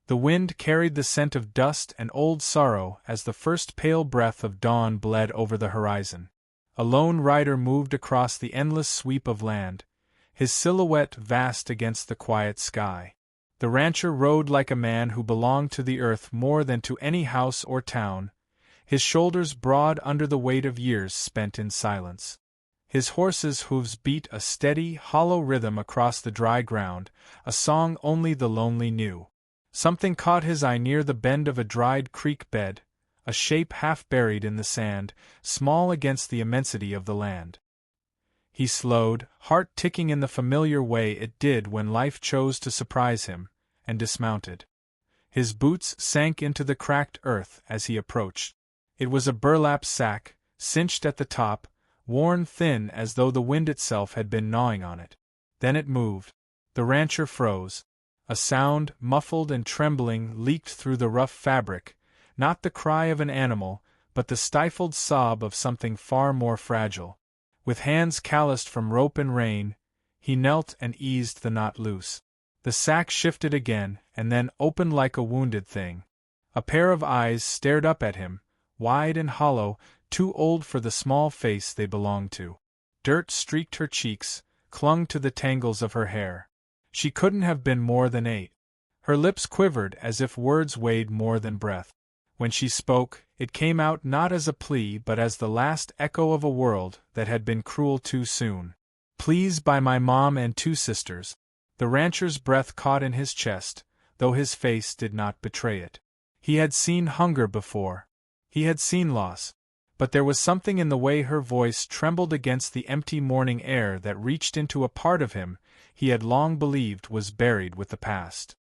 The wind carried the scent of dust and old sorrow as the first pale breath of dawn bled over the horizon. A lone rider moved across the endless sweep of land, his silhouette vast against the quiet sky. The rancher rode like a man who belonged to the earth more than to any house or town, his shoulders broad under the weight of years spent in silence. His horse's hooves beat a steady, hollow rhythm across the dry ground, a song only the lonely knew. Something caught his eye near the bend of a dried creek bed, a shape half buried in the sand, small against the immensity of the land. He slowed, heart ticking in the familiar way it did when life chose to surprise him, and dismounted. His boots sank into the cracked earth as he approached. It was a burlap sack, cinched at the top, worn thin as though the wind itself had been gnawing on it. Then it moved. The rancher froze. A sound, muffled and trembling, leaked through the rough fabric, not the cry of an animal, but the stifled sob of something far more fragile. With hands calloused from rope and rein, he knelt and eased the knot loose. The sack shifted again, and then opened like a wounded thing. A pair of eyes stared up at him, wide and hollow, too old for the small face they belonged to. Dirt streaked her cheeks, clung to the tangles of her hair. She couldn't have been more than 8. Her lips quivered as if words weighed more than breath. When she spoke, it came out not as a plea but as the last echo of a world that had been cruel too soon. "Please buy my mom and 2 sisters." The rancher's breath caught in his chest, though his face did not betray it. He had seen hunger before. He had seen loss. But there was something in the way her voice trembled against the empty morning air that reached into a part of him he had long believed was buried with the past.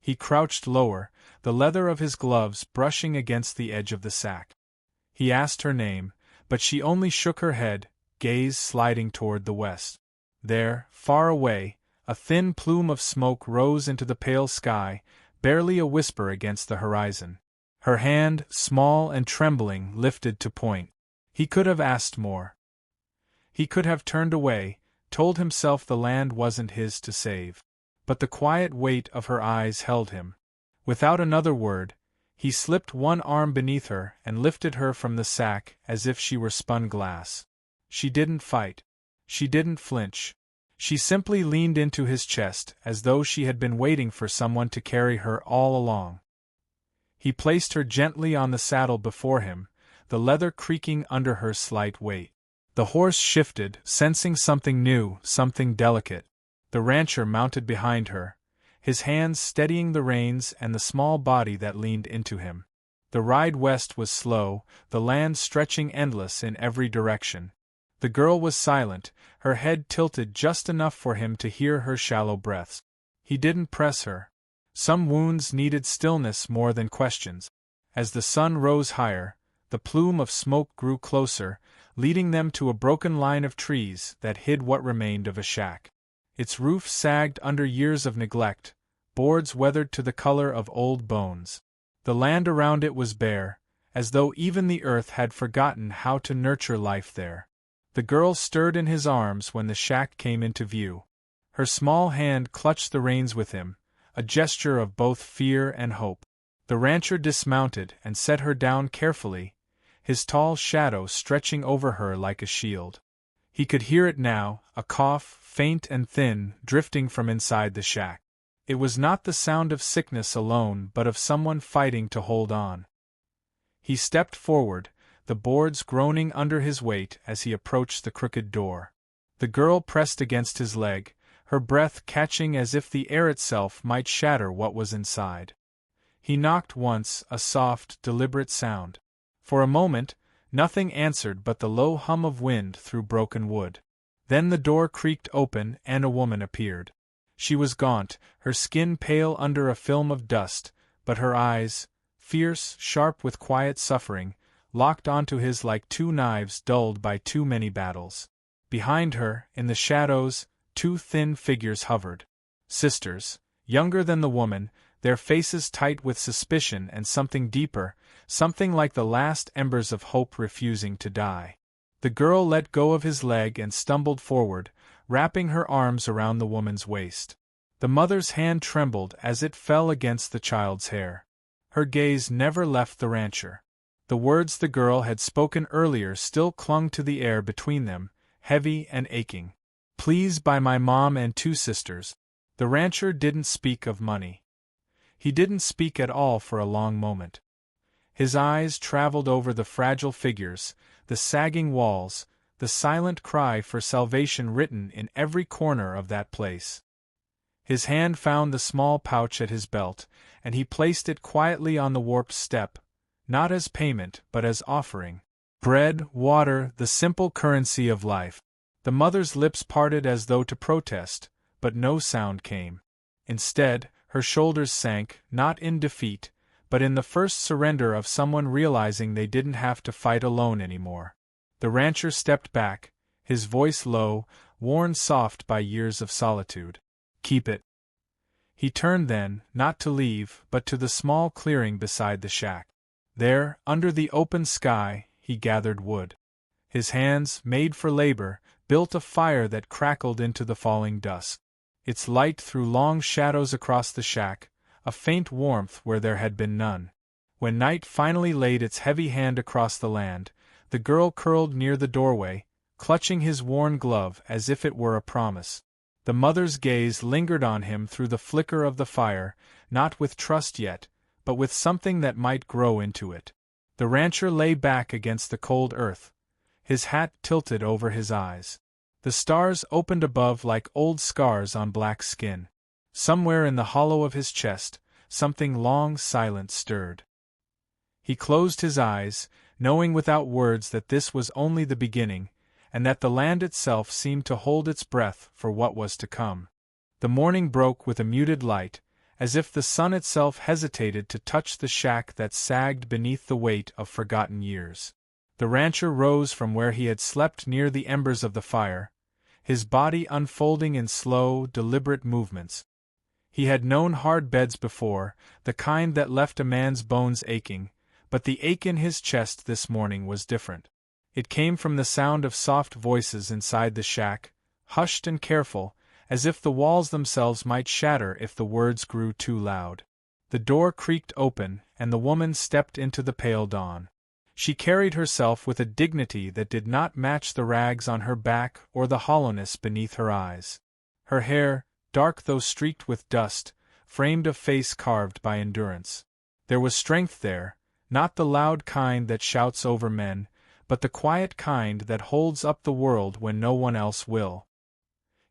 He crouched lower, the leather of his gloves brushing against the edge of the sack. He asked her name, but she only shook her head, gaze sliding toward the west. There, far away, a thin plume of smoke rose into the pale sky, barely a whisper against the horizon. Her hand, small and trembling, lifted to point. He could have asked more. He could have turned away, told himself the land wasn't his to save. But the quiet weight of her eyes held him. Without another word, he slipped one arm beneath her and lifted her from the sack as if she were spun glass. She didn't fight. She didn't flinch. She simply leaned into his chest as though she had been waiting for someone to carry her all along. He placed her gently on the saddle before him, the leather creaking under her slight weight. The horse shifted, sensing something new, something delicate. The rancher mounted behind her, his hands steadying the reins and the small body that leaned into him. The ride west was slow, the land stretching endless in every direction. The girl was silent, her head tilted just enough for him to hear her shallow breaths. He didn't press her. Some wounds needed stillness more than questions. As the sun rose higher, the plume of smoke grew closer, leading them to a broken line of trees that hid what remained of a shack. Its roof sagged under years of neglect, boards weathered to the color of old bones. The land around it was bare, as though even the earth had forgotten how to nurture life there. The girl stirred in his arms when the shack came into view. Her small hand clutched the reins with him, a gesture of both fear and hope. The rancher dismounted and set her down carefully, his tall shadow stretching over her like a shield. He could hear it now, a cough, faint and thin, drifting from inside the shack. It was not the sound of sickness alone but of someone fighting to hold on. He stepped forward, the boards groaning under his weight as he approached the crooked door. The girl pressed against his leg, her breath catching as if the air itself might shatter what was inside. He knocked once, a soft, deliberate sound. For a moment, nothing answered but the low hum of wind through broken wood. Then the door creaked open and a woman appeared. She was gaunt, her skin pale under a film of dust, but her eyes, fierce, sharp with quiet suffering, locked onto his like 2 knives dulled by too many battles. Behind her, in the shadows, 2 thin figures hovered. Sisters, younger than the woman, their faces tight with suspicion and something deeper, something like the last embers of hope refusing to die. The girl let go of his leg and stumbled forward, wrapping her arms around the woman's waist. The mother's hand trembled as it fell against the child's hair. Her gaze never left the rancher. The words the girl had spoken earlier still clung to the air between them, heavy and aching. "Please buy my mom and 2 sisters." The rancher didn't speak of money. He didn't speak at all for a long moment. His eyes traveled over the fragile figures, the sagging walls, the silent cry for salvation written in every corner of that place. His hand found the small pouch at his belt, and he placed it quietly on the warped step, not as payment but as offering. Bread, water, the simple currency of life. The mother's lips parted as though to protest, but no sound came. Instead, her shoulders sank, not in defeat, but in the first surrender of someone realizing they didn't have to fight alone anymore. The rancher stepped back, his voice low, worn soft by years of solitude. "Keep it." He turned then, not to leave, but to the small clearing beside the shack. There, under the open sky, he gathered wood. His hands, made for labor, built a fire that crackled into the falling dusk. Its light threw long shadows across the shack, a faint warmth where there had been none. When night finally laid its heavy hand across the land, the girl curled near the doorway, clutching his worn glove as if it were a promise. The mother's gaze lingered on him through the flicker of the fire, not with trust yet, but with something that might grow into it. The rancher lay back against the cold earth, his hat tilted over his eyes. The stars opened above like old scars on black skin. Somewhere in the hollow of his chest, something long silent stirred. He closed his eyes, knowing without words that this was only the beginning, and that the land itself seemed to hold its breath for what was to come. The morning broke with a muted light, as if the sun itself hesitated to touch the shack that sagged beneath the weight of forgotten years. The rancher rose from where he had slept near the embers of the fire, his body unfolding in slow, deliberate movements. He had known hard beds before, the kind that left a man's bones aching, but the ache in his chest this morning was different. It came from the sound of soft voices inside the shack, hushed and careful, as if the walls themselves might shatter if the words grew too loud. The door creaked open, and the woman stepped into the pale dawn. She carried herself with a dignity that did not match the rags on her back or the hollowness beneath her eyes. Her hair, dark though streaked with dust, framed a face carved by endurance. There was strength there, not the loud kind that shouts over men, but the quiet kind that holds up the world when no one else will.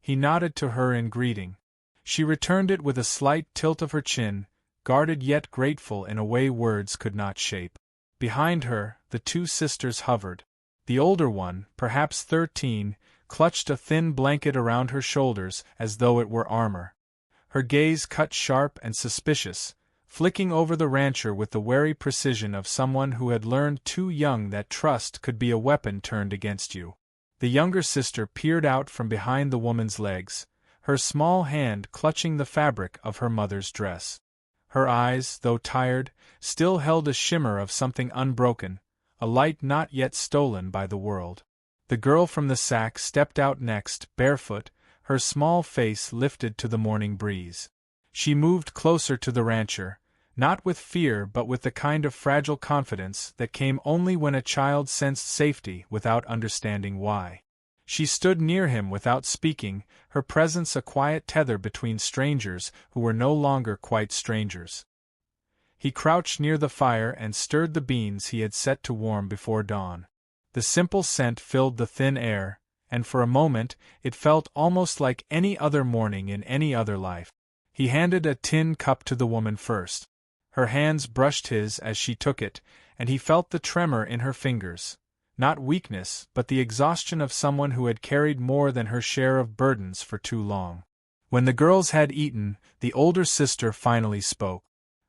He nodded to her in greeting. She returned it with a slight tilt of her chin, guarded yet grateful in a way words could not shape. Behind her, the 2 sisters hovered. The older one, perhaps 13, clutched a thin blanket around her shoulders as though it were armor. Her gaze cut sharp and suspicious, flicking over the rancher with the wary precision of someone who had learned too young that trust could be a weapon turned against you. The younger sister peered out from behind the woman's legs, her small hand clutching the fabric of her mother's dress. Her eyes, though tired, still held a shimmer of something unbroken, a light not yet stolen by the world. The girl from the sack stepped out next, barefoot, her small face lifted to the morning breeze. She moved closer to the rancher, not with fear but with the kind of fragile confidence that came only when a child sensed safety without understanding why. She stood near him without speaking, her presence a quiet tether between strangers who were no longer quite strangers. He crouched near the fire and stirred the beans he had set to warm before dawn. The simple scent filled the thin air, and for a moment it felt almost like any other morning in any other life. He handed a tin cup to the woman first. Her hands brushed his as she took it, and he felt the tremor in her fingers. Not weakness, but the exhaustion of someone who had carried more than her share of burdens for too long. When the girls had eaten, the older sister finally spoke.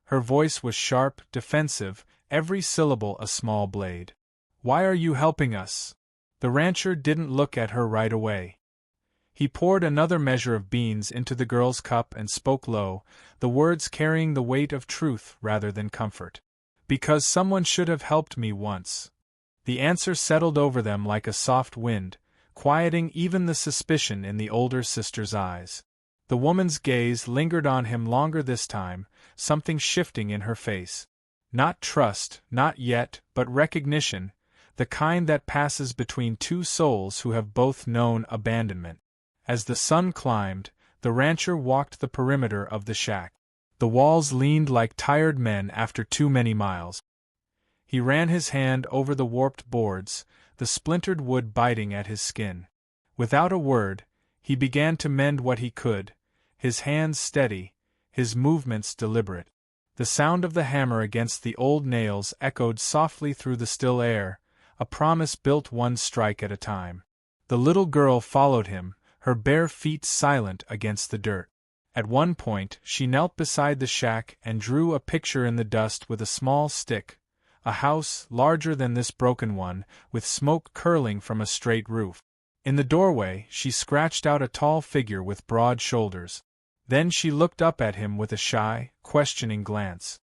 Her voice was sharp, defensive, every syllable a small blade. "Why are you helping us?" The rancher didn't look at her right away. He poured another measure of beans into the girl's cup and spoke low, the words carrying the weight of truth rather than comfort. "Because someone should have helped me once." The answer settled over them like a soft wind, quieting even the suspicion in the older sister's eyes. The woman's gaze lingered on him longer this time, something shifting in her face. Not trust, not yet, but recognition, the kind that passes between two souls who have both known abandonment. As the sun climbed, the rancher walked the perimeter of the shack. The walls leaned like tired men after too many miles. He ran his hand over the warped boards, the splintered wood biting at his skin. Without a word, he began to mend what he could, his hands steady, his movements deliberate. The sound of the hammer against the old nails echoed softly through the still air, a promise built one strike at a time. The little girl followed him, her bare feet silent against the dirt. At one point, she knelt beside the shack and drew a picture in the dust with a small stick, a house larger than this broken one, with smoke curling from a straight roof. In the doorway, she scratched out a tall figure with broad shoulders. Then she looked up at him with a shy, questioning glance.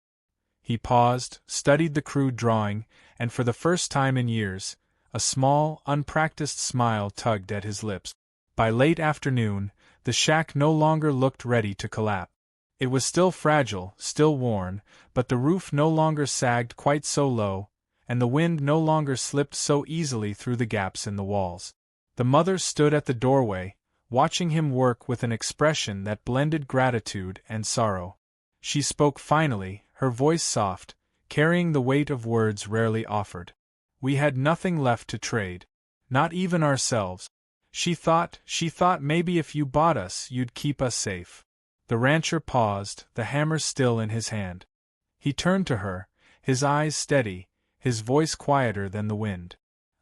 He paused, studied the crude drawing, and for the first time in years, a small, unpracticed smile tugged at his lips. By late afternoon, the shack no longer looked ready to collapse. It was still fragile, still worn, but the roof no longer sagged quite so low, and the wind no longer slipped so easily through the gaps in the walls. The mother stood at the doorway, watching him work with an expression that blended gratitude and sorrow. She spoke finally, her voice soft, carrying the weight of words rarely offered. "We had nothing left to trade. Not even ourselves. She thought maybe if you bought us you'd keep us safe." The rancher paused, the hammer still in his hand. He turned to her, his eyes steady, his voice quieter than the wind.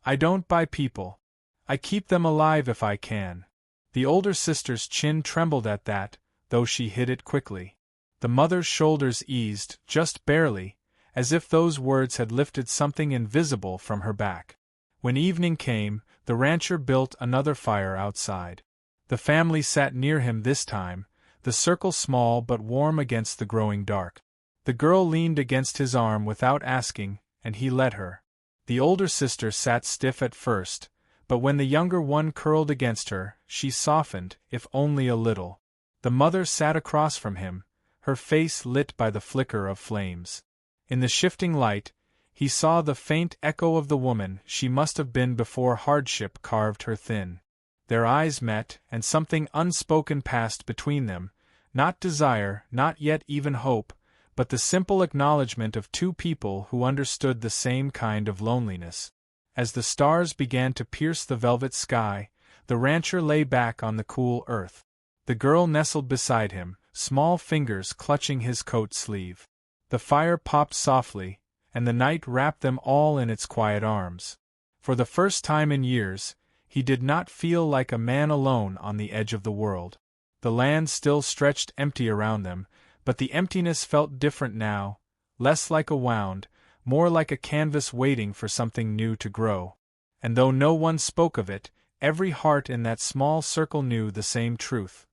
"I don't buy people. I keep them alive if I can." The older sister's chin trembled at that, though she hid it quickly. The mother's shoulders eased, just barely, as if those words had lifted something invisible from her back. When evening came, the rancher built another fire outside. The family sat near him this time, the circle small but warm against the growing dark. The girl leaned against his arm without asking, and he let her. The older sister sat stiff at first, but when the younger one curled against her, she softened, if only a little. The mother sat across from him, her face lit by the flicker of flames. In the shifting light, he saw the faint echo of the woman she must have been before hardship carved her thin. Their eyes met, and something unspoken passed between them, not desire, not yet even hope, but the simple acknowledgement of two people who understood the same kind of loneliness. As the stars began to pierce the velvet sky, the rancher lay back on the cool earth. The girl nestled beside him, small fingers clutching his coat sleeve. The fire popped softly, and the night wrapped them all in its quiet arms. For the first time in years, he did not feel like a man alone on the edge of the world. The land still stretched empty around them, but the emptiness felt different now, less like a wound, more like a canvas waiting for something new to grow. And though no one spoke of it, every heart in that small circle knew the same truth.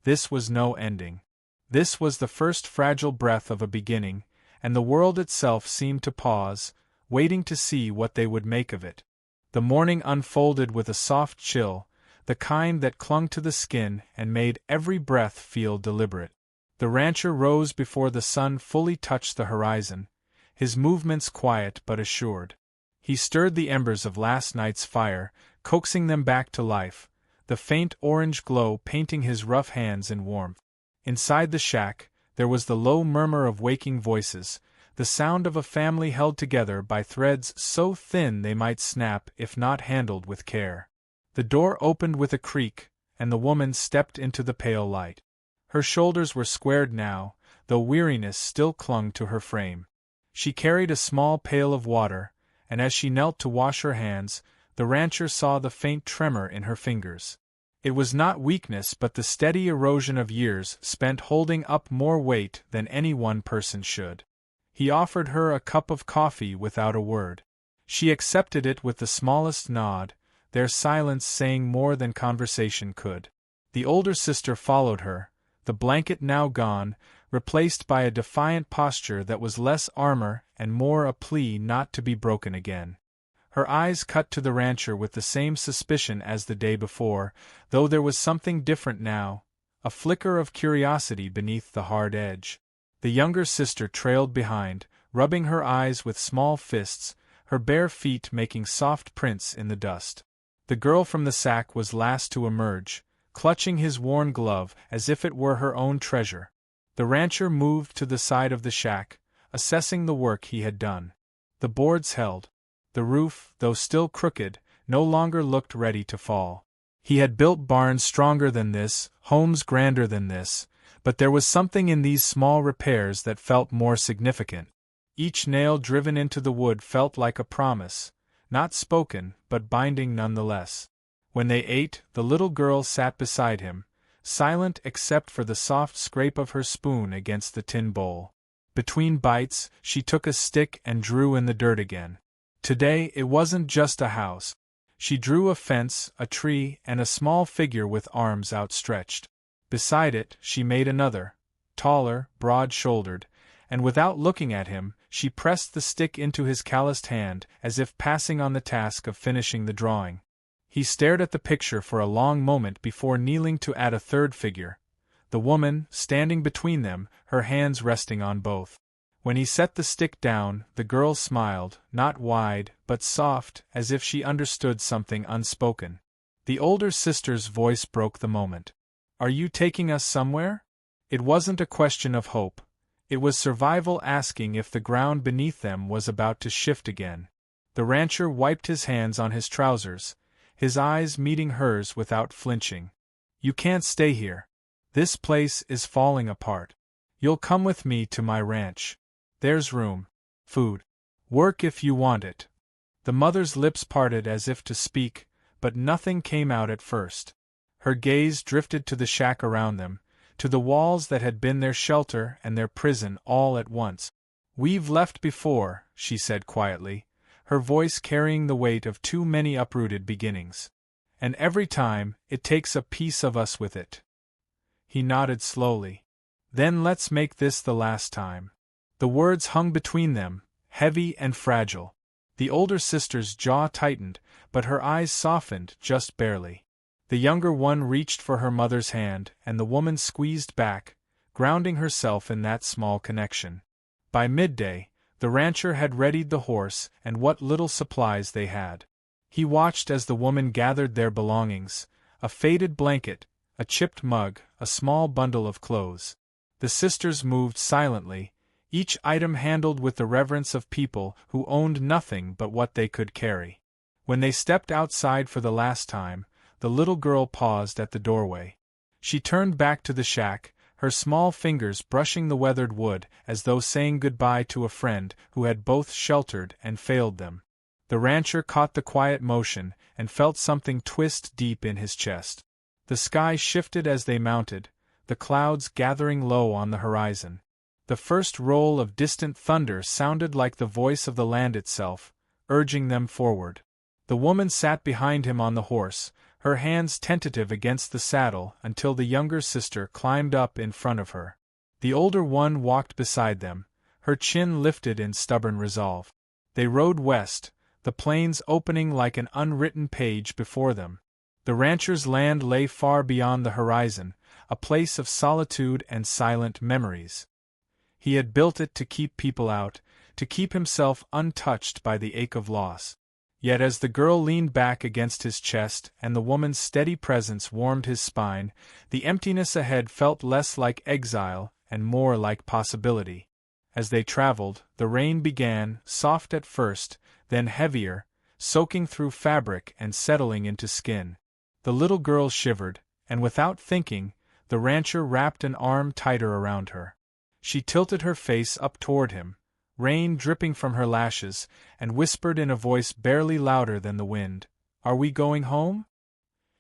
This was no ending. This was the first fragile breath of a beginning, and the world itself seemed to pause, waiting to see what they would make of it. The morning unfolded with a soft chill, the kind that clung to the skin and made every breath feel deliberate. The rancher rose before the sun fully touched the horizon, his movements quiet but assured. He stirred the embers of last night's fire, coaxing them back to life, the faint orange glow painting his rough hands in warmth. Inside the shack, there was the low murmur of waking voices, the sound of a family held together by threads so thin they might snap if not handled with care. The door opened with a creak, and the woman stepped into the pale light. Her shoulders were squared now, though weariness still clung to her frame. She carried a small pail of water, and as she knelt to wash her hands, the rancher saw the faint tremor in her fingers. It was not weakness but the steady erosion of years spent holding up more weight than any one person should. He offered her a cup of coffee without a word. She accepted it with the smallest nod, their silence saying more than conversation could. The older sister followed her, the blanket now gone, replaced by a defiant posture that was less armor and more a plea not to be broken again. Her eyes cut to the rancher with the same suspicion as the day before, though there was something different now, a flicker of curiosity beneath the hard edge. The younger sister trailed behind, rubbing her eyes with small fists, her bare feet making soft prints in the dust. The girl from the sack was last to emerge, clutching his worn glove as if it were her own treasure. The rancher moved to the side of the shack, assessing the work he had done. The boards held. The roof, though still crooked, no longer looked ready to fall. He had built barns stronger than this, homes grander than this, but there was something in these small repairs that felt more significant. Each nail driven into the wood felt like a promise, not spoken, but binding nonetheless. When they ate, the little girl sat beside him, silent except for the soft scrape of her spoon against the tin bowl. Between bites, she took a stick and drew in the dirt again. Today, it wasn't just a house. She drew a fence, a tree, and a small figure with arms outstretched. Beside it, she made another, taller, broad-shouldered, and without looking at him, she pressed the stick into his calloused hand, as if passing on the task of finishing the drawing. He stared at the picture for a long moment before kneeling to add a third figure, the woman, standing between them, her hands resting on both. When he set the stick down, the girl smiled, not wide, but soft, as if she understood something unspoken. The older sister's voice broke the moment. "Are you taking us somewhere?" It wasn't a question of hope. It was survival asking if the ground beneath them was about to shift again. The rancher wiped his hands on his trousers, his eyes meeting hers without flinching. "You can't stay here. This place is falling apart. You'll come with me to my ranch. There's room, food, work if you want it." The mother's lips parted as if to speak, but nothing came out at first. Her gaze drifted to the shack around them, to the walls that had been their shelter and their prison all at once. "We've left before," she said quietly, her voice carrying the weight of too many uprooted beginnings. "And every time, it takes a piece of us with it." He nodded slowly. "Then let's make this the last time." The words hung between them, heavy and fragile. The older sister's jaw tightened, but her eyes softened just barely. The younger one reached for her mother's hand, and the woman squeezed back, grounding herself in that small connection. By midday, the rancher had readied the horse and what little supplies they had. He watched as the woman gathered their belongings, a faded blanket, a chipped mug, a small bundle of clothes. The sisters moved silently, each item handled with the reverence of people who owned nothing but what they could carry. When they stepped outside for the last time, the little girl paused at the doorway. She turned back to the shack, her small fingers brushing the weathered wood as though saying goodbye to a friend who had both sheltered and failed them. The rancher caught the quiet motion and felt something twist deep in his chest. The sky shifted as they mounted, the clouds gathering low on the horizon. The first roll of distant thunder sounded like the voice of the land itself, urging them forward. The woman sat behind him on the horse, her hands tentative against the saddle until the younger sister climbed up in front of her. The older one walked beside them, her chin lifted in stubborn resolve. They rode west, the plains opening like an unwritten page before them. The rancher's land lay far beyond the horizon, a place of solitude and silent memories. He had built it to keep people out, to keep himself untouched by the ache of loss. Yet as the girl leaned back against his chest and the woman's steady presence warmed his spine, the emptiness ahead felt less like exile and more like possibility. As they traveled, the rain began, soft at first, then heavier, soaking through fabric and settling into skin. The little girl shivered, and without thinking, the rancher wrapped an arm tighter around her. She tilted her face up toward him, rain dripping from her lashes, and whispered in a voice barely louder than the wind, "Are we going home?"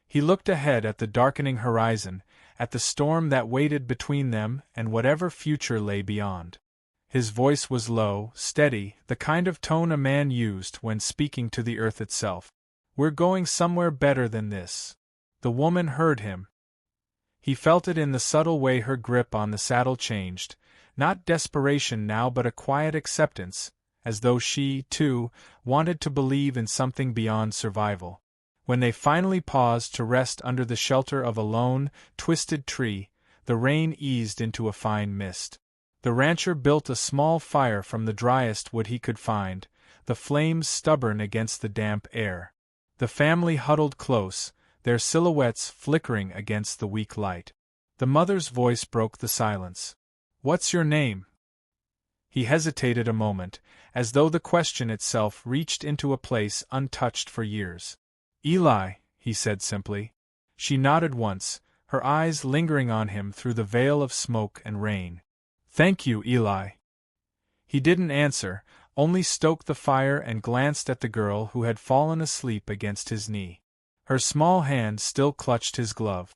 He looked ahead at the darkening horizon, at the storm that waited between them and whatever future lay beyond. His voice was low, steady, the kind of tone a man used when speaking to the earth itself. "We're going somewhere better than this." The woman heard him. He felt it in the subtle way her grip on the saddle changed, not desperation now but a quiet acceptance, as though she, too, wanted to believe in something beyond survival. When they finally paused to rest under the shelter of a lone, twisted tree, the rain eased into a fine mist. The rancher built a small fire from the driest wood he could find, the flames stubborn against the damp air. The family huddled close, their silhouettes flickering against the weak light. The mother's voice broke the silence. "What's your name?" He hesitated a moment, as though the question itself reached into a place untouched for years. "Eli," he said simply. She nodded once, her eyes lingering on him through the veil of smoke and rain. "Thank you, Eli." He didn't answer, only stoked the fire and glanced at the girl who had fallen asleep against his knee. Her small hand still clutched his glove.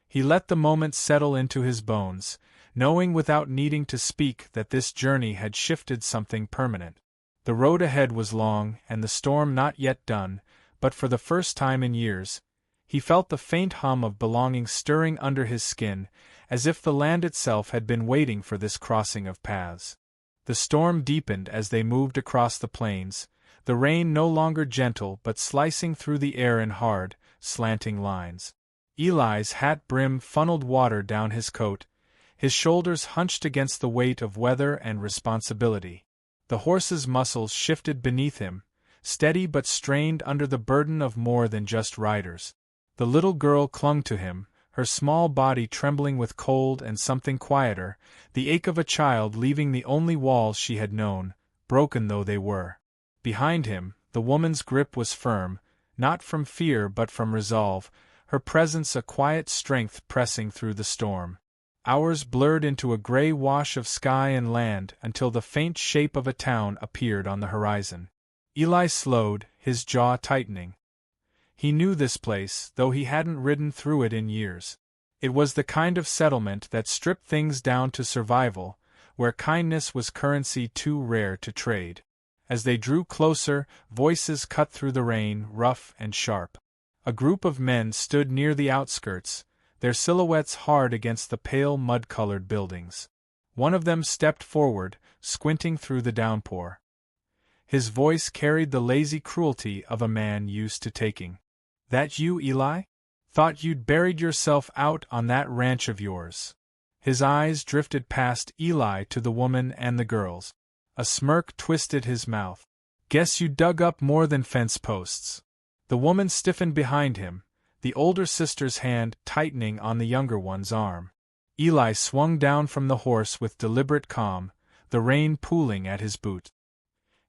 He let the moment settle into his bones, knowing without needing to speak that this journey had shifted something permanent. The road ahead was long and the storm not yet done, but for the first time in years, he felt the faint hum of belonging stirring under his skin, as if the land itself had been waiting for this crossing of paths. The storm deepened as they moved across the plains, the rain no longer gentle but slicing through the air in hard, slanting lines. Eli's hat brim funneled water down his coat, his shoulders hunched against the weight of weather and responsibility. The horse's muscles shifted beneath him, steady but strained under the burden of more than just riders. The little girl clung to him, her small body trembling with cold and something quieter, the ache of a child leaving the only walls she had known, broken though they were. Behind him, the woman's grip was firm, not from fear but from resolve, her presence a quiet strength pressing through the storm. Hours blurred into a gray wash of sky and land until the faint shape of a town appeared on the horizon. Eli slowed, his jaw tightening. He knew this place, though he hadn't ridden through it in years. It was the kind of settlement that stripped things down to survival, where kindness was currency too rare to trade. As they drew closer, voices cut through the rain, rough and sharp. A group of men stood near the outskirts, their silhouettes hard against the pale mud-colored buildings. One of them stepped forward, squinting through the downpour. His voice carried the lazy cruelty of a man used to taking. "That you, Eli? Thought you'd buried yourself out on that ranch of yours." His eyes drifted past Eli to the woman and the girls. A smirk twisted his mouth. "Guess you dug up more than fence posts." The woman stiffened behind him, the older sister's hand tightening on the younger one's arm. Eli swung down from the horse with deliberate calm, the rain pooling at his boot.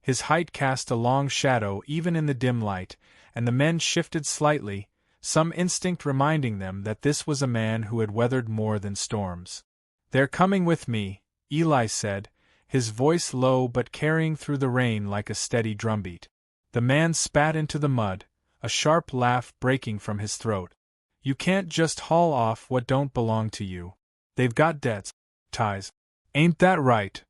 His height cast a long shadow even in the dim light, and the men shifted slightly, some instinct reminding them that this was a man who had weathered more than storms. "They're coming with me," Eli said, his voice low but carrying through the rain like a steady drumbeat. The man spat into the mud, a sharp laugh breaking from his throat. "You can't just haul off what don't belong to you. They've got debts, ties. Ain't that right?"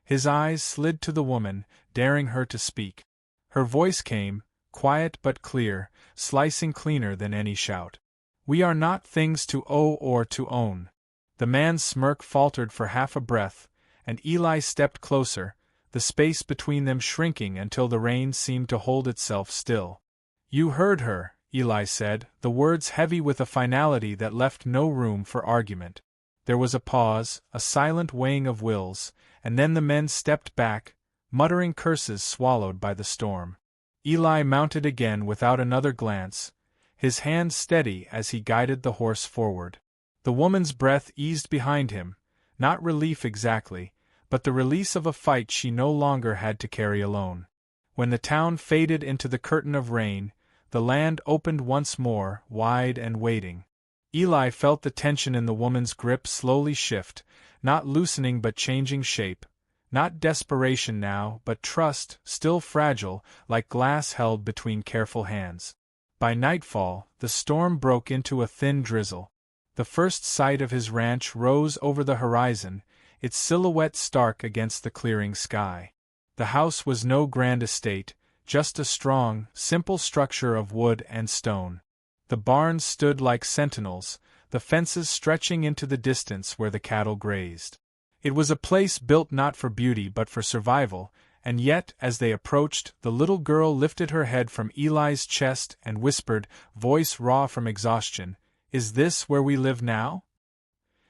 His eyes slid to the woman, daring her to speak. Her voice came, quiet but clear, slicing cleaner than any shout. "We are not things to owe or to own." The man's smirk faltered for half a breath, and Eli stepped closer, the space between them shrinking until the rain seemed to hold itself still. "You heard her," Eli said, the words heavy with a finality that left no room for argument. There was a pause, a silent weighing of wills, and then the men stepped back, muttering curses swallowed by the storm. Eli mounted again without another glance, his hand steady as he guided the horse forward. The woman's breath eased behind him, not relief exactly, but the release of a fight she no longer had to carry alone. When the town faded into the curtain of rain, the land opened once more, wide and waiting. Eli felt the tension in the woman's grip slowly shift, not loosening but changing shape, not desperation now, but trust, still fragile, like glass held between careful hands. By nightfall, the storm broke into a thin drizzle. The first sight of his ranch rose over the horizon, its silhouette stark against the clearing sky. The house was no grand estate, just a strong, simple structure of wood and stone. The barns stood like sentinels, the fences stretching into the distance where the cattle grazed. It was a place built not for beauty but for survival, and yet, as they approached, the little girl lifted her head from Eli's chest and whispered, voice raw from exhaustion, "Is this where we live now?"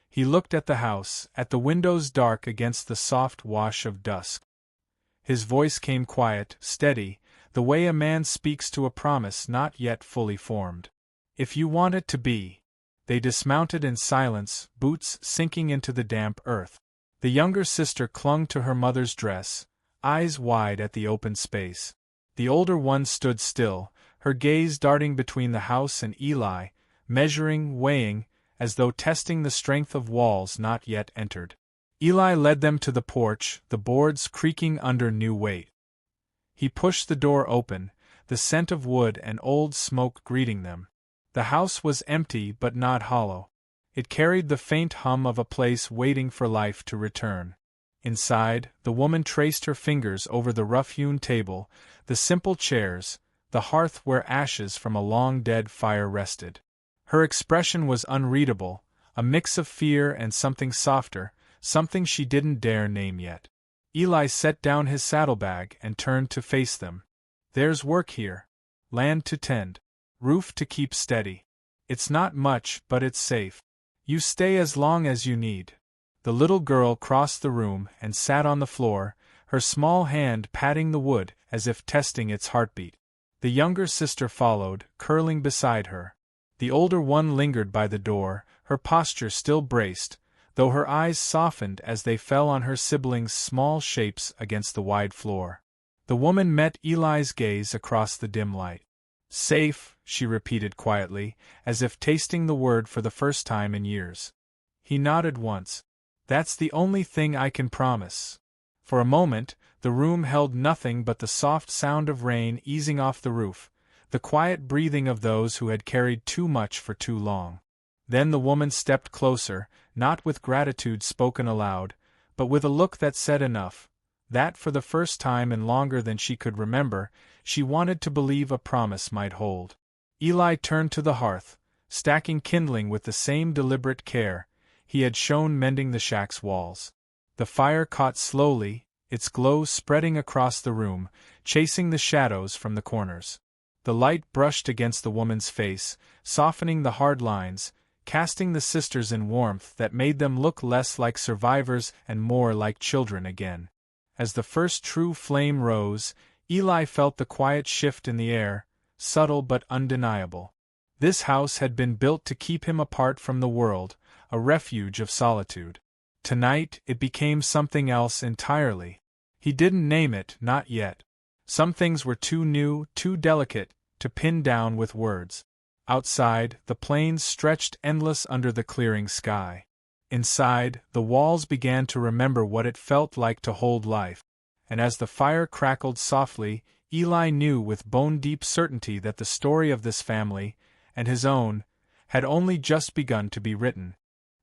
He looked at the house, at the windows dark against the soft wash of dusk. His voice came quiet, steady, the way a man speaks to a promise not yet fully formed. "If you want it to be." They dismounted in silence, boots sinking into the damp earth. The younger sister clung to her mother's dress, eyes wide at the open space. The older one stood still, her gaze darting between the house and Eli, measuring, weighing, as though testing the strength of walls not yet entered. Eli led them to the porch, the boards creaking under new weight. He pushed the door open, the scent of wood and old smoke greeting them. The house was empty but not hollow. It carried the faint hum of a place waiting for life to return. Inside, the woman traced her fingers over the rough-hewn table, the simple chairs, the hearth where ashes from a long-dead fire rested. Her expression was unreadable, a mix of fear and something softer, something she didn't dare name yet. Eli set down his saddlebag and turned to face them. "There's work here. Land to tend. Roof to keep steady. It's not much, but it's safe. You stay as long as you need." The little girl crossed the room and sat on the floor, her small hand patting the wood as if testing its heartbeat. The younger sister followed, curling beside her. The older one lingered by the door, her posture still braced, though her eyes softened as they fell on her siblings' small shapes against the wide floor. The woman met Eli's gaze across the dim light. "Safe," she repeated quietly, as if tasting the word for the first time in years. He nodded once. "That's the only thing I can promise." For a moment, the room held nothing but the soft sound of rain easing off the roof, the quiet breathing of those who had carried too much for too long. Then the woman stepped closer, not with gratitude spoken aloud, but with a look that said enough, that for the first time in longer than she could remember, she wanted to believe a promise might hold. Eli turned to the hearth, stacking kindling with the same deliberate care he had shown mending the shack's walls. The fire caught slowly, its glow spreading across the room, chasing the shadows from the corners. The light brushed against the woman's face, softening the hard lines, casting the sisters in warmth that made them look less like survivors and more like children again. As the first true flame rose, Eli felt the quiet shift in the air, subtle but undeniable. This house had been built to keep him apart from the world, a refuge of solitude. Tonight, it became something else entirely. He didn't name it, not yet. Some things were too new, too delicate, to pin down with words. Outside, the plains stretched endless under the clearing sky. Inside, the walls began to remember what it felt like to hold life. And as the fire crackled softly, Eli knew with bone-deep certainty that the story of this family, and his own, had only just begun to be written.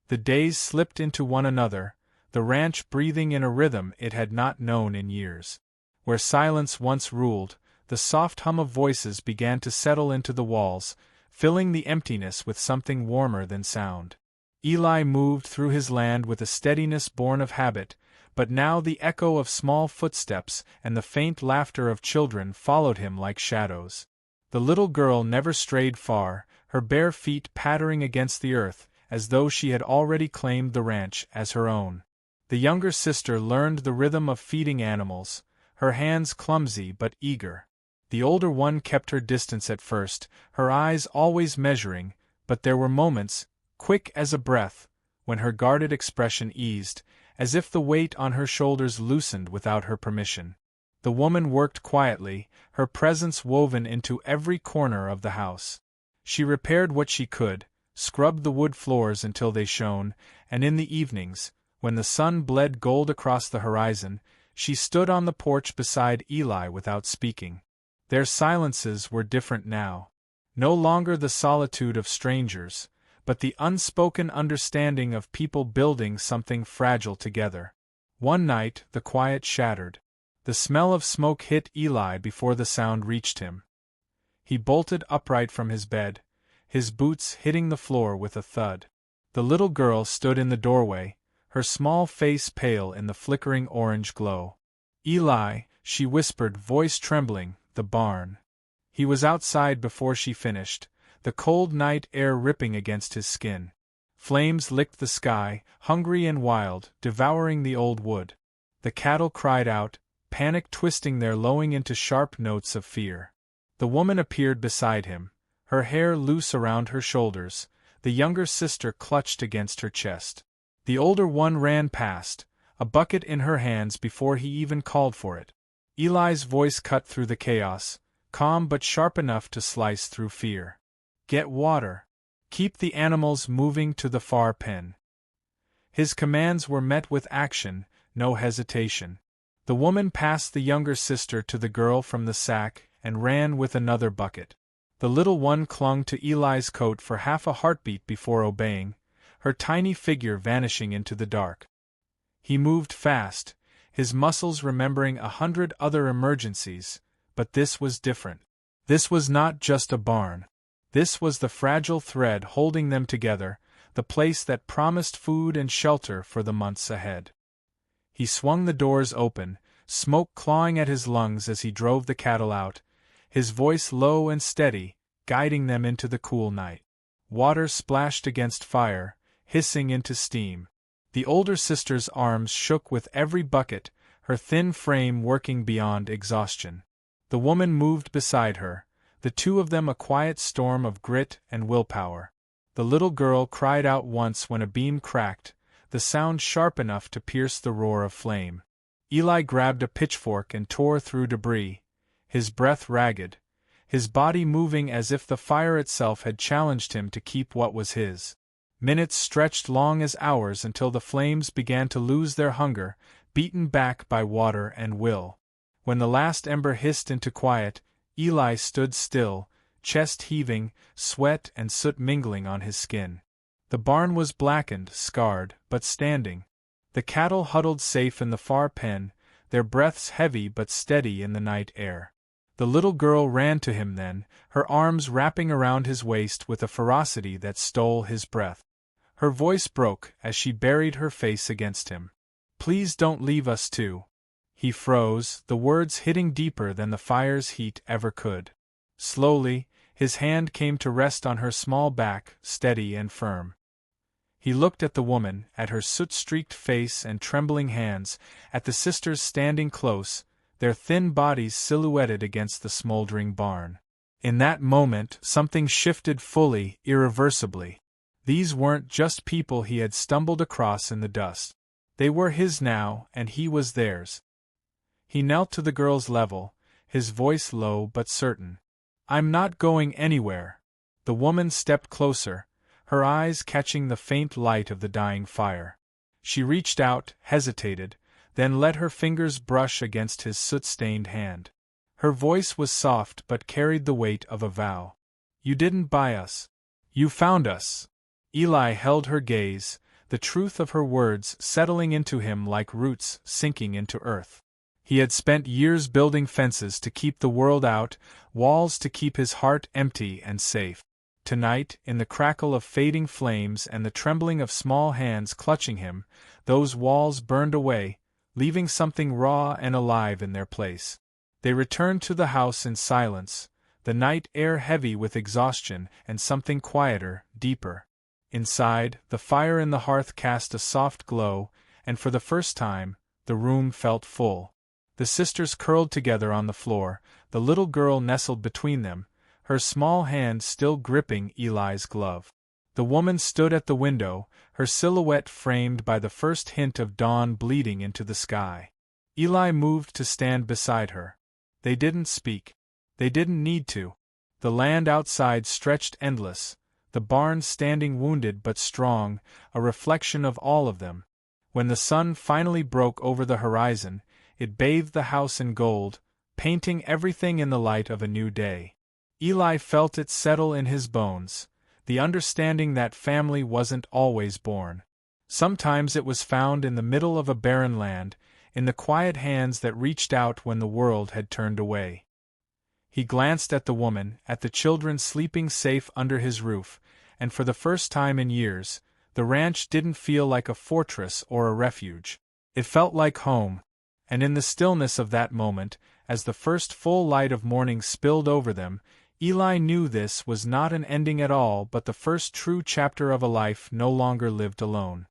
The days slipped into one another, the ranch breathing in a rhythm it had not known in years. Where silence once ruled, the soft hum of voices began to settle into the walls, filling the emptiness with something warmer than sound. Eli moved through his land with a steadiness born of habit, but now the echo of small footsteps and the faint laughter of children followed him like shadows. The little girl never strayed far, her bare feet pattering against the earth, as though she had already claimed the ranch as her own. The younger sister learned the rhythm of feeding animals, her hands clumsy but eager. The older one kept her distance at first, her eyes always measuring, but there were moments, quick as a breath, when her guarded expression eased, as if the weight on her shoulders loosened without her permission. The woman worked quietly, her presence woven into every corner of the house. She repaired what she could, scrubbed the wood floors until they shone, and in the evenings, when the sun bled gold across the horizon, she stood on the porch beside Eli without speaking. Their silences were different now. No longer the solitude of strangers, but the unspoken understanding of people building something fragile together. One night, the quiet shattered. The smell of smoke hit Eli before the sound reached him. He bolted upright from his bed, his boots hitting the floor with a thud. The little girl stood in the doorway, her small face pale in the flickering orange glow. "Eli," she whispered, voice trembling, the barn. He was outside before she finished, the cold night air ripping against his skin. Flames licked the sky, hungry and wild, devouring the old wood. The cattle cried out, panic twisting their lowing into sharp notes of fear. The woman appeared beside him, her hair loose around her shoulders, the younger sister clutched against her chest. The older one ran past, a bucket in her hands before he even called for it. Eli's voice cut through the chaos, calm but sharp enough to slice through fear. Get water. Keep the animals moving to the far pen. His commands were met with action, no hesitation. The woman passed the younger sister to the girl from the sack and ran with another bucket. The little one clung to Eli's coat for half a heartbeat before obeying, her tiny figure vanishing into the dark. He moved fast, his muscles remembering 100 other emergencies, but this was different. This was not just a barn. This was the fragile thread holding them together, the place that promised food and shelter for the months ahead. He swung the doors open, smoke clawing at his lungs as he drove the cattle out, his voice low and steady, guiding them into the cool night. Water splashed against fire, hissing into steam. The older sister's arms shook with every bucket, her thin frame working beyond exhaustion. The woman moved beside her, the two of them a quiet storm of grit and willpower. The little girl cried out once when a beam cracked, the sound sharp enough to pierce the roar of flame. Eli grabbed a pitchfork and tore through debris, his breath ragged, his body moving as if the fire itself had challenged him to keep what was his. Minutes stretched long as hours until the flames began to lose their hunger, beaten back by water and will. When the last ember hissed into quiet, Eli stood still, chest heaving, sweat and soot mingling on his skin. The barn was blackened, scarred, but standing. The cattle huddled safe in the far pen, their breaths heavy but steady in the night air. The little girl ran to him then, her arms wrapping around his waist with a ferocity that stole his breath. Her voice broke as she buried her face against him. Please don't leave us too. He froze, the words hitting deeper than the fire's heat ever could. Slowly, his hand came to rest on her small back, steady and firm. He looked at the woman, at her soot-streaked face and trembling hands, at the sisters standing close, their thin bodies silhouetted against the smoldering barn. In that moment, something shifted fully, irreversibly. These weren't just people he had stumbled across in the dust. They were his now, and he was theirs. He knelt to the girl's level, his voice low but certain. I'm not going anywhere. The woman stepped closer, her eyes catching the faint light of the dying fire. She reached out, hesitated, then let her fingers brush against his soot-stained hand. Her voice was soft but carried the weight of a vow. You didn't buy us. You found us. Eli held her gaze, the truth of her words settling into him like roots sinking into earth. He had spent years building fences to keep the world out, walls to keep his heart empty and safe. Tonight, in the crackle of fading flames and the trembling of small hands clutching him, those walls burned away, leaving something raw and alive in their place. They returned to the house in silence, the night air heavy with exhaustion and something quieter, deeper. Inside, the fire in the hearth cast a soft glow, and for the first time, the room felt full. The sisters curled together on the floor, the little girl nestled between them, her small hand still gripping Eli's glove. The woman stood at the window, her silhouette framed by the first hint of dawn bleeding into the sky. Eli moved to stand beside her. They didn't speak. They didn't need to. The land outside stretched endless, the barn standing wounded but strong, a reflection of all of them. When the sun finally broke over the horizon, it bathed the house in gold, painting everything in the light of a new day. Eli felt it settle in his bones, the understanding that family wasn't always born. Sometimes it was found in the middle of a barren land, in the quiet hands that reached out when the world had turned away. He glanced at the woman, at the children sleeping safe under his roof, and for the first time in years, the ranch didn't feel like a fortress or a refuge. It felt like home. And in the stillness of that moment, as the first full light of morning spilled over them, Eli knew this was not an ending at all but the first true chapter of a life no longer lived alone.